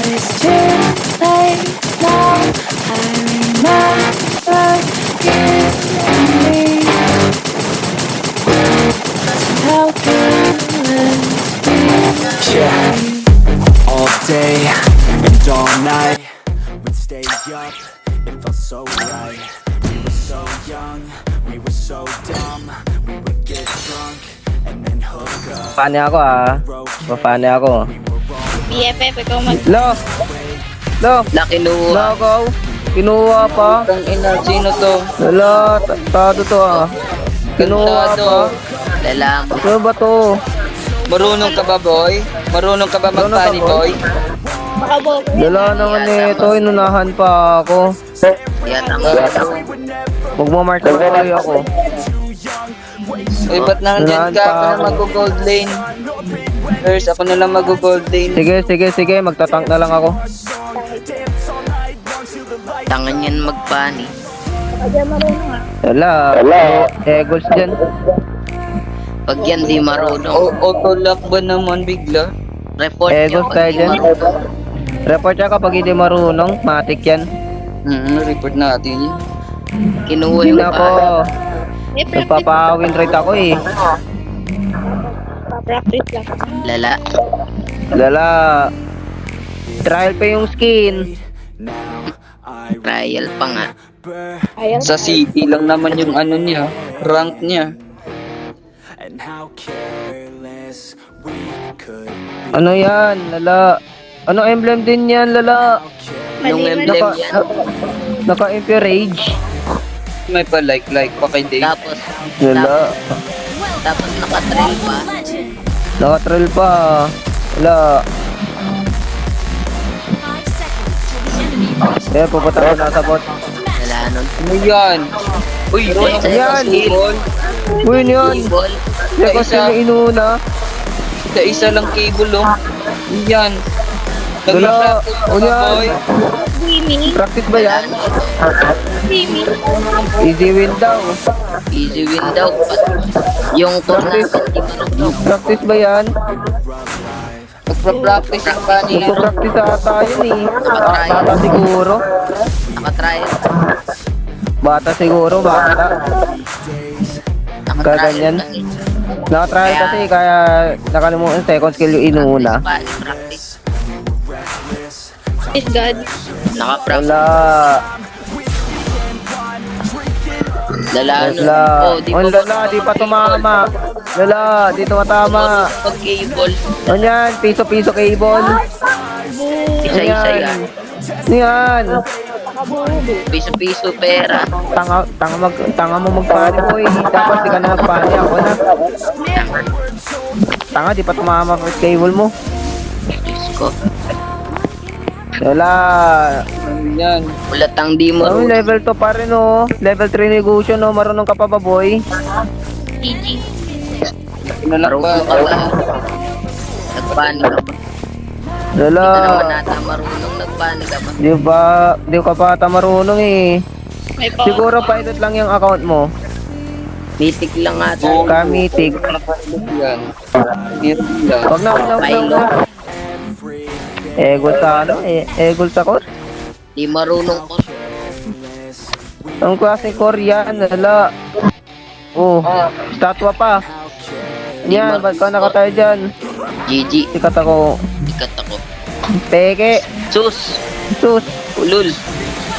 It's too late now. I remember you and me. How good Yeah, all day and all night we'd stay up, it felt so right. We were so young, we were so dumb. We would get drunk and then hook up. Paano ako Paano ako? BFF, ikaw mag... Lo, Kinuha. nakaw. Kinuha pa. Tang ina, sino to? Wala, tado to Kinuha pa. Lalaman. Ano ba to? Marunong ka ba, boy? Marunong ka ba mag-funny, boy? Baka bobo. Wala naman ito, inunahan pa ako. Yan ang Magmamark na tuloy ako. Uy, ba't nandiyan ka? Ako na mag-gold lane. First, ako na lang mag-gold lane. Sige, magtatank na lang ako. Tangan yan mag-funny. Wala, Eagles dyan. Pag yan di marunong. Auto-lock ba naman bigla? Report Eagles tayo dyan. Report siya kapag hindi marunong, matik yan. Report natin yun. Kinuha Hindi yung ako, nagpapawin rate ako Practice lang. Lala. Trial pa yung skin. Trial pa nga. Ayan. Sa city lang naman yung ano niya. Rank niya. And how careless we could be. Ano yan, lala? Ano emblem din yan, lala? Yung Mali, emblem mali. yan. Naka-MP Rage. May pa like pa kay Dave. Lala. Tapos naka-trail pa. Naka-trail pa. Wala. Pupunta ko na sa bot. Wala nun. Ano yan? Uy, Yan. cable. Uy, yun yun. Cable. Hindi kasi may inuna. Sa isa lang cable, oh. Yan. Wala. O yan. Swimming. Practice ba yan? Swimming. Easy win daw. Easy win daw. Yung tournament, di marunong. Practice ba yan? Magpa-practice yung funny. Magpa-practice ata yun Bata siguro. Naka-trial. Bata siguro, bata. Kaganyan. Naka-trial kasi kaya nakalimutan second skill yung inuna. Practice. Is God. Naka-practice. Wala. Lala. Wala. Oh, lala, di pa tumama. Lala, di tumatama. Pag-cable. Ano yan? Piso-piso cable. Isa-isa yan. Ano yan? Piso-piso pera. Tanga mo magpani boy. Dapat di ka na nagpani. Ako na. Tanga, di pa tumama first cable mo. Diyos ko. Wala. Yan. Ulat ang di mo. Oh, level 2 pa rin Level 3 negosyo Marunong ka pa ba boy? GG. Marunong ka ba? Nagpani ka ba? Wala. Ito naman nata marunong nagpani ka ba? Di ka pa ata marunong May power. Siguro pilot lang yung account mo. Mythic lang ata. Kamitig. Yan. Yan. Wag na. Egol sa Egol sa core. Di marunong ko. Ang klase Korean, wala. Oh, statwa pa. Yan, ba't ka nakatayo dyan? GG. Sikat ako. Ikat ako. Peke. Sus. Sus. Ulul.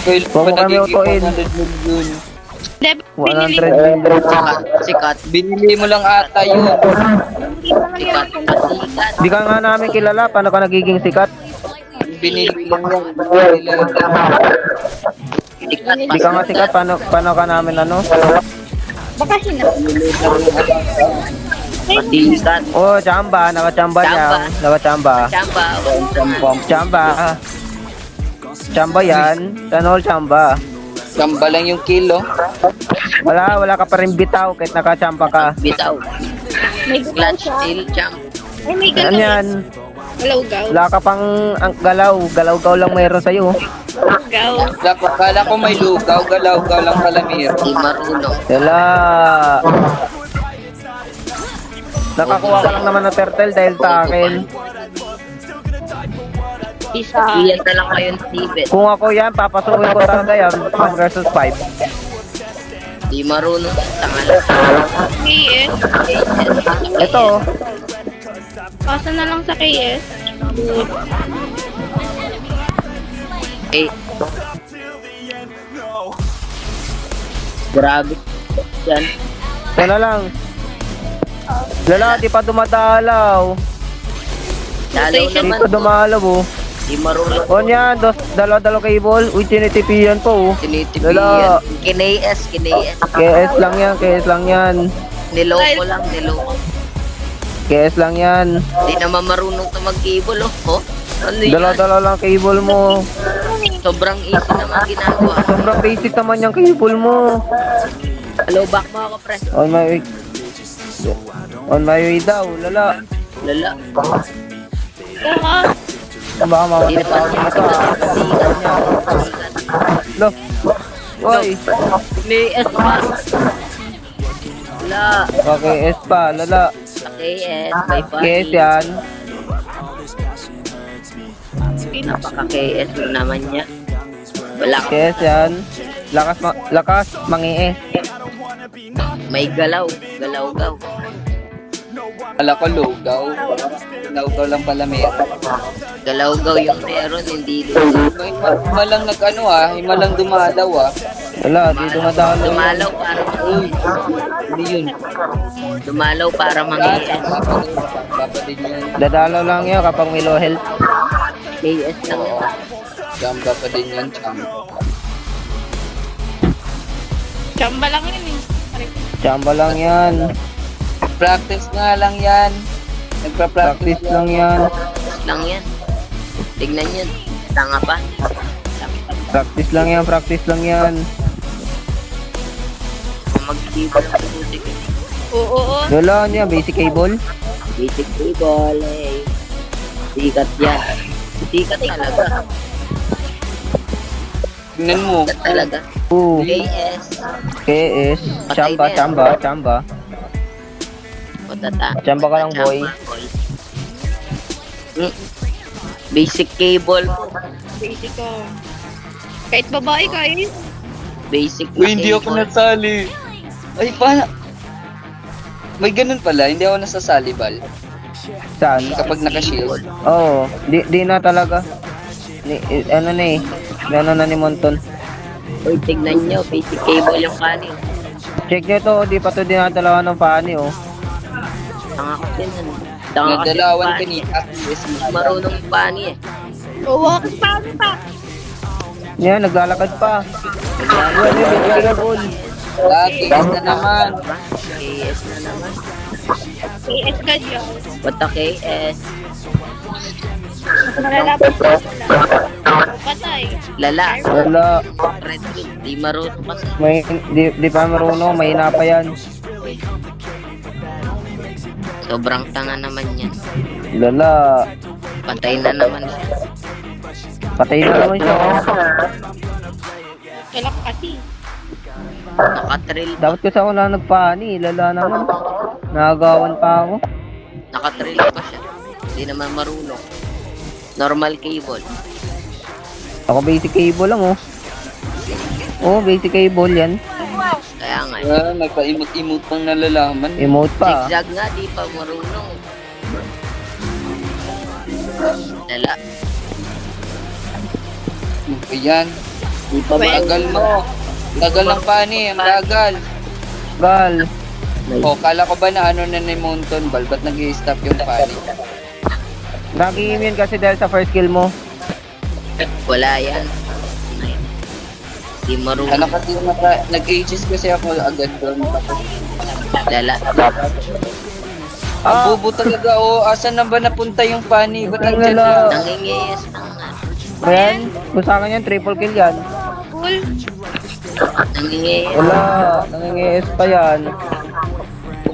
Huwag mo kami utuin. 100 million. Sikat. Binili mo lang ata yun. Sikat. Sikat. Di ka nga namin kilala. Paano ka nagiging sikat? Binili lang yan. Sikat. Di ka nga sikat. Paano ka namin ano? Baka hinap. Sikat. Oh, chamba. Nakachamba niya. Nakachamba. Chamba. Chamba. Chamba yan. Sana all chamba. Chamba lang yung kilo. Wala ka pa rin bitaw kahit nakachamba ka. Bitaw. May Clutch steel champ. Ay, may Ano galaw. yan? Galaw-gaw. Wala ka pang ang galaw. Galaw-gaw lang mayroon sa'yo. Gaw. Kala ko may lugaw. Galaw-gaw lang pala meron. Di marunong. Wala. Nakakuha ka lang naman ng turtle dahil sa akin. Isa. Iyan na lang kayo ng Steven. Kung ako yan, papasukin ko talaga yan. 1 versus 5. Di marunong yung tangalan. KS. Ito, oh. Pasa na lang sa KS. Good. Eh. Grabe. Yan. Yan na lang. Lala, di pa dumadalaw. Dalaw Di naman. pa dumalaw, oh. Di marunong. O yan, dalaw cable. Uy, tinitipian po, oh. Tinitipiyan. Lala. Kinayas. KS lang yan, KS lang yan. Niloko lang, niloko. KS lang yan. Di naman marunong to mag-cable, oh. Ano yan? Dalaw lang cable mo. Sobrang easy naman ginagawa. Sobrang basic naman yung cable mo. Hello, back mga kapre. On my way. On my way daw, lala. Lala. Tama. Baka Di makakita naman ako nito, sikat ah. na sikat. Lo. Uy, May S pa. Wala. KS pa, lala. KS, may pa. KS yan. Napaka-KS mo naman niya. Wala. KS yan. Lakas, mangi May galaw. Galaw-gaw. Wala ko lugaw. Lugaw lang pala meron. Galaw-gaw yung meron, hindi lugaw. Himalang nag-ano himalang dumalaw Wala, di dumadalo. Dumalaw para Uy, hindi yun. Dumalaw para mang-KS. Papa din yan. Dadalaw lang yan kapag may low health. KS lang yun. Jamba pa din yan, chamba. Chamba lang yun eh. Chamba lang yan. Practice nga lang yan. Nagpa-practice Practice lang yan. Lang yan. Tignan yun. Tanga pa. Practice lang yan, practice lang yan. Mag-cable ng putik. Oo. Lala, ano yan, basic cable? Basic cable eh. Sikat yan. Sikat talaga. Tingnan mo. Sikat talaga. Oo. KS. KS. Chamba. O tata. Chamba ka lang, boy. Basic cable. Basic ko. Kahit babae ka eh. Basic na Uy, hindi ako cable. nasali. Ay, paano? May ganun pala, hindi ako nasasali, Bal. Saan? Kapag naka-shield. Oo, di na talaga. Ano na eh. Gano'n na ni Monton. Uy, tignan nyo. Basic cable yung kanin. Check nyo to, di pa to dinadalawan ng pani, oh. Tanga ko din. Tanga kasi Nadalawan yung kanina. Yes, pani. Marunong yung pani eh. Oo. Paano pa? Yan, naglalakad pa. Yan, yung basic cable. Lagi na naman. KS na naman. KS ka dyan. Bata KS. Malalapat ka pala. Patay. Lala. Wala. Red Bull. Di marunong kasi. Di pa marunong, mahina pa yan. Sobrang tanga naman yan. Lala. Patay na naman siya. Patay na naman siya. Kalak kasi. Nakatrill pa. Dapat kasi ako na nagpani, lala naman. Nagagawan pa ako. Nakatrill pa siya. Hindi naman marunong. Normal cable. Ako basic cable lang, oh. Oh, basic cable yan. Kaya nga. Nagpa-emote-emote pang nalalaman. Emote pa. Zigzag nga, di pa marunong. Lala. Ayan. Di pa Well, Tagal mo. Tagal ng pani, ang gagal. Gal. O, kala ko ba na ano na ni Monton, Bal? Ba't nag-i-stop yung pani? Nag-immune kasi dahil sa first kill mo. Wala yan. Di marunong. Ano kasi nag-ages kasi ako agad doon. Lala. Ang bubo talaga, asan na ba napunta yung pani? Ba't Ang nandiyan lala. na? Nangingiyes na nga. Ayan, kung sa akin yan, triple kill yan. Cool. Nangingiyes. Wala, nangingi-S pa yan.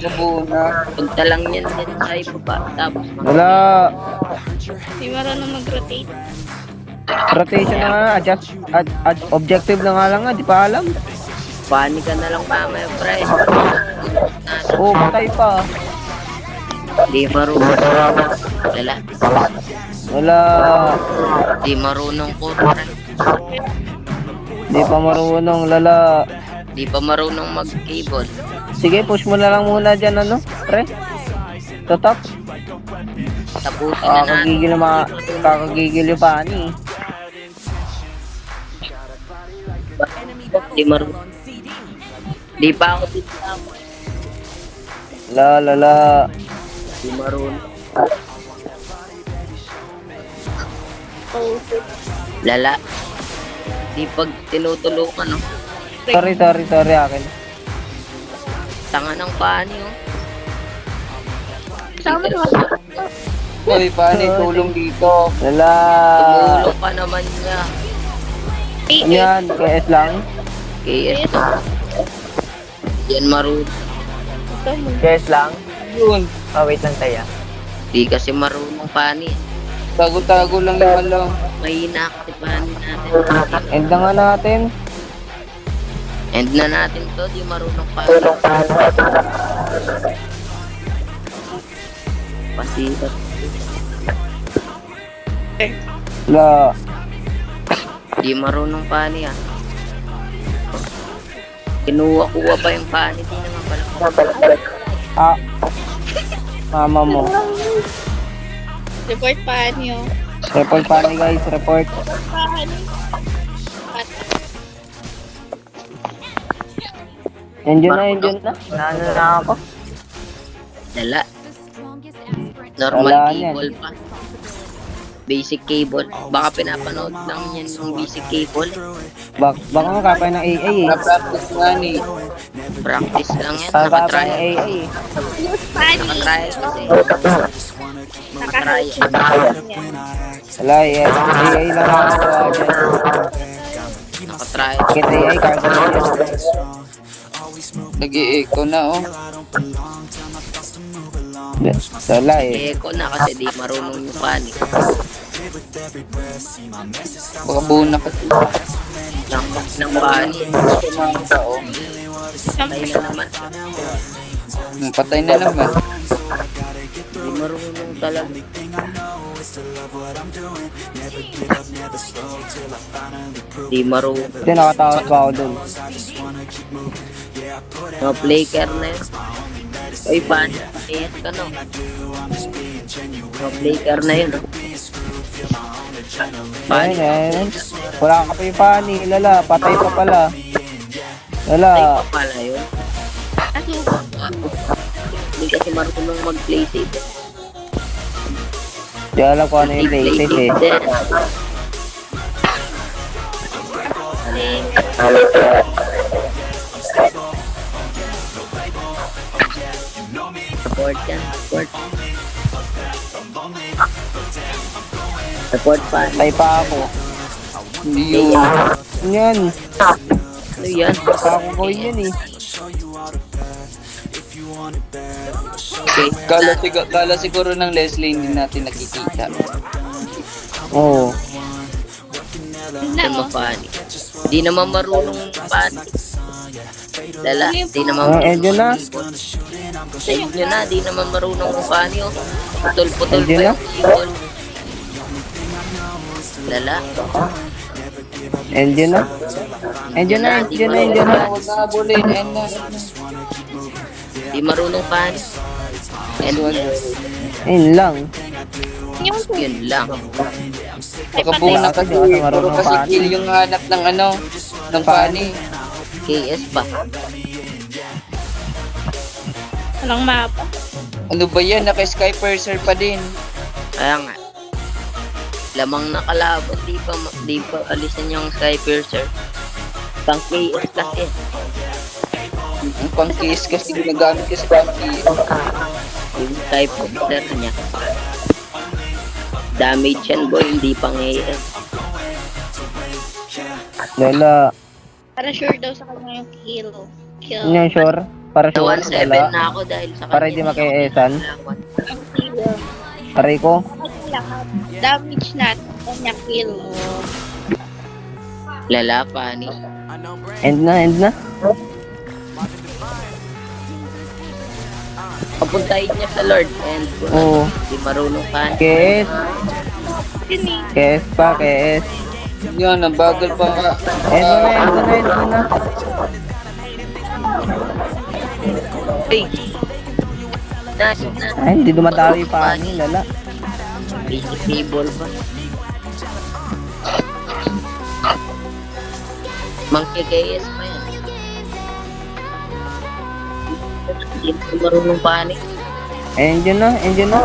Bubo na. Punta lang yan din sa ibaba. Tapos Wala. Di marunong mag-rotate. Rotation na nga, objective na nga lang nga, di pa alam. pani ka na lang mamaya, pre. Oh, patay pa. Di marunong. Lala. Wala. Di marunong ko, pre. Di pa marunong, lala. Di pa marunong mag-cable. Sige, push mo na lang muna dyan, ano, pre. Top. Tapusin na natin. Kakagigil yung pani. Di marunong. Di pa ako dito. Lala. Di marunong. Lala. Di pag tinutulungan, no? Sorry, akin. Tanga ng paani, oh. Sama mo. Uy, paano tulong dito? Lala. Tumulong pa naman niya. Ano yan? KS lang? KS to. Yan marunong. KS lang? Yun. Oh, wait lang tayo. Di kasi marunong paani. Tago-tago lang yung alam. Mahina kasi paani natin. End na nga natin. End na natin to. Di marunong paani. Pasikat. La. Di marunong paani, ah. Kinuha-kuha pa yung paani. Di naman pala. Ah. Mama mo. Report pa niyo. Report pani guys, report. Engine na. Naano na ako. Dala. Normal Wala yan. cable pa. Basic cable. Baka pinapanood lang yan yung basic cable. Baka makapay ng AA eh. Na-practice nga ni. Practice lang yan. Makapay ng Nakatrial. AA eh. Nakatrial kasi. Nakatrial. Wala eh. AA lang ako. Nakatrial. Kita AA, cargo na yun. Nag-i-echo na, oh. Wala eh. Eko na kasi di marunong yung panik. Baka buo na kasi. Ng panik. Kumain ka, oh. Patay na naman. Patay na naman. Di marunong talaga. Di marunong. Hindi, nakatawas pa ako dun. No player na yun. Ay, panik. Ayat ka no. No player na yun. Panik. Ayun. Wala ka pa yung pani. Lala, patay pa pala. Lala. Patay pa pala yun. Hindi kasi marunong mag-play safe. Di alam ko ano yung play safe eh. Support yan. Support pa. Patay pa ako. Hindi yun. Yan. Ano yan? Ako ko yun eh. Okay. Kala siguro ng Leslie hindi natin nakikita. Oo. Ano panik? Di naman marunong panik. Lala, di naman Ah, Edyo na. Sa inyo na, di naman marunong panik. Putol-putol pa Edyo na. yung cable. Lala, Engine na. Engine na. Huwag na abulin. End na. di marunong panik. And Ayun lang. yun lang. Baka buo na kasi. Hindi ako Puro marunong kasi paano. kill yung hanap ng ano. Ng pani. KS pa. Walang mapa. Ano ba yan? Naka-sky purser pa din. Kaya nga. Lamang nakalaban, di pa alisan yung Sky Piercer. Pang KS kasi. Ang pang-kiss kasi ginagamit kasi pang-kiss. Yung Sky Piercer niya. Damage yan boy, hindi pang AS. Lala. Para sure daw sa kanya yung kill. Yun yung sure. Para Sa sure. 1-7 Lala. na ako dahil sa kanya. Para di makiaesan. Kill. Aray ko. Lahat. Damage natin. Kanya kill. Lala, pani. End na. Papuntahin niya sa Lord and Oo. di marunong pani. KS. yun eh. KS pa, KS. Yan, nabagal pa ka. Endo na, endo na, endo na. Hey! Nice, nice. Ay, hindi dumadawi pa ani, lala. Basic table ba? Monkey KS pa yan. Hindi ko marunong panik. Engine na, engine na.